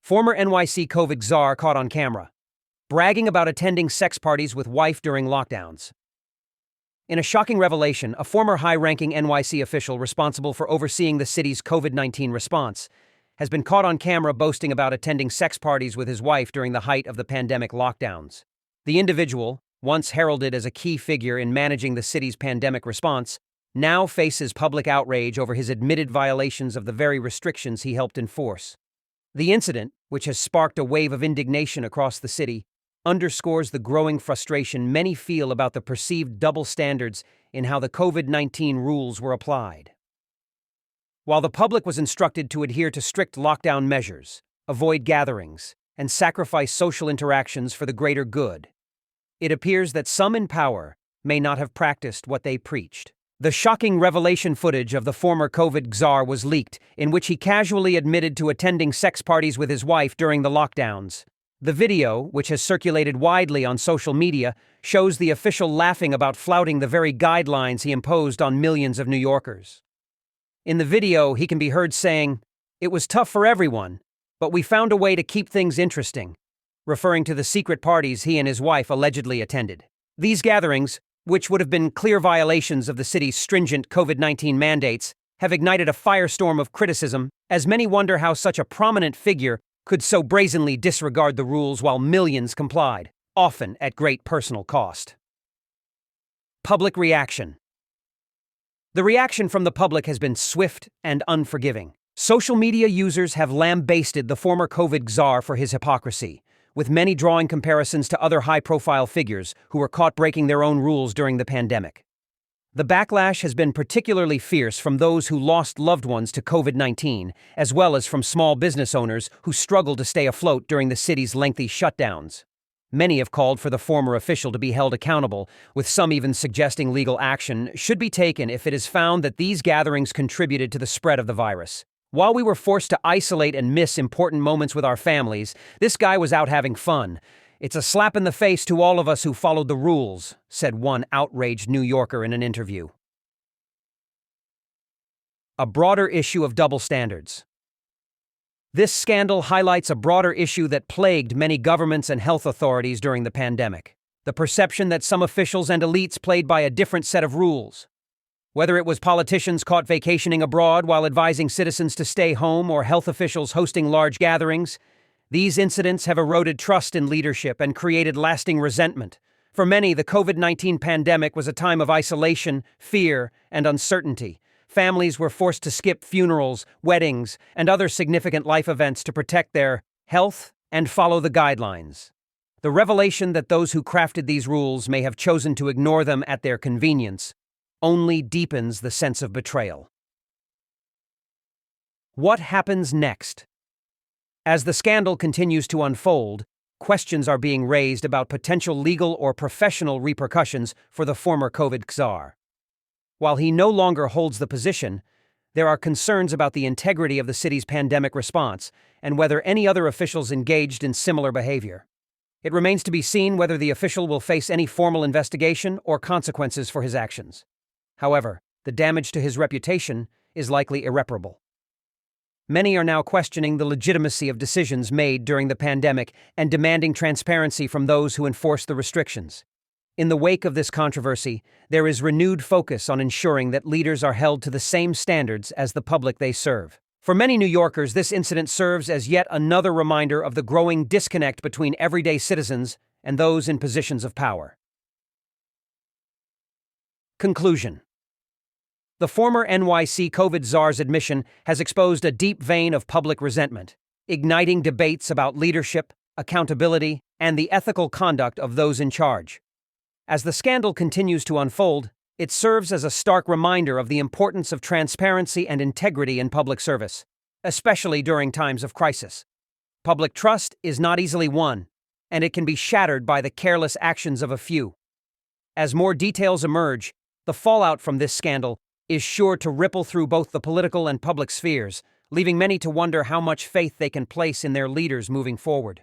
Former NYC COVID Czar caught on camera, bragging about attending sex parties with wife during lockdowns. In a shocking revelation, a former high-ranking NYC official responsible for overseeing the city's COVID-19 response has been caught on camera boasting about attending sex parties with his wife during the height of the pandemic lockdowns. The individual, once heralded as a key figure in managing the city's pandemic response, now faces public outrage over his admitted violations of the very restrictions he helped enforce. The incident, which has sparked a wave of indignation across the city, underscores the growing frustration many feel about the perceived double standards in how the COVID-19 rules were applied. While the public was instructed to adhere to strict lockdown measures, avoid gatherings, and sacrifice social interactions for the greater good, it appears that some in power may not have practiced what they preached. The shocking revelation footage of the former COVID Czar was leaked, in which he casually admitted to attending sex parties with his wife during the lockdowns. The video, which has circulated widely on social media, shows the official laughing about flouting the very guidelines he imposed on millions of New Yorkers. In the video, he can be heard saying, "It was tough for everyone, but we found a way to keep things interesting," referring to the secret parties he and his wife allegedly attended. These gatherings, which would have been clear violations of the city's stringent COVID-19 mandates, have ignited a firestorm of criticism, as many wonder how such a prominent figure could so brazenly disregard the rules while millions complied, often at great personal cost. Public reaction. The reaction from the public has been swift and unforgiving. Social media users have lambasted the former COVID Czar for his hypocrisy, with many drawing comparisons to other high-profile figures who were caught breaking their own rules during the pandemic. The backlash has been particularly fierce from those who lost loved ones to COVID-19, as well as from small business owners who struggled to stay afloat during the city's lengthy shutdowns. Many have called for the former official to be held accountable, with some even suggesting legal action should be taken if it is found that these gatherings contributed to the spread of the virus. While we were forced to isolate and miss important moments with our families, this guy was out having fun. "It's a slap in the face to all of us who followed the rules," said one outraged New Yorker in an interview. A broader issue of double standards. This scandal highlights a broader issue that plagued many governments and health authorities during the pandemic: the perception that some officials and elites played by a different set of rules. Whether it was politicians caught vacationing abroad while advising citizens to stay home or health officials hosting large gatherings, these incidents have eroded trust in leadership and created lasting resentment. For many, the COVID-19 pandemic was a time of isolation, fear, and uncertainty. Families were forced to skip funerals, weddings, and other significant life events to protect their health and follow the guidelines. The revelation that those who crafted these rules may have chosen to ignore them at their convenience only deepens the sense of betrayal. What happens next? As the scandal continues to unfold, questions are being raised about potential legal or professional repercussions for the former COVID Czar. While he no longer holds the position, there are concerns about the integrity of the city's pandemic response and whether any other officials engaged in similar behavior. It remains to be seen whether the official will face any formal investigation or consequences for his actions. However, the damage to his reputation is likely irreparable. Many are now questioning the legitimacy of decisions made during the pandemic and demanding transparency from those who enforce the restrictions. In the wake of this controversy, there is renewed focus on ensuring that leaders are held to the same standards as the public they serve. For many New Yorkers, this incident serves as yet another reminder of the growing disconnect between everyday citizens and those in positions of power. Conclusion. The former NYC COVID Czar's admission has exposed a deep vein of public resentment, igniting debates about leadership, accountability, and the ethical conduct of those in charge. As the scandal continues to unfold, it serves as a stark reminder of the importance of transparency and integrity in public service, especially during times of crisis. Public trust is not easily won, and it can be shattered by the careless actions of a few. As more details emerge, the fallout from this scandal is sure to ripple through both the political and public spheres, leaving many to wonder how much faith they can place in their leaders moving forward.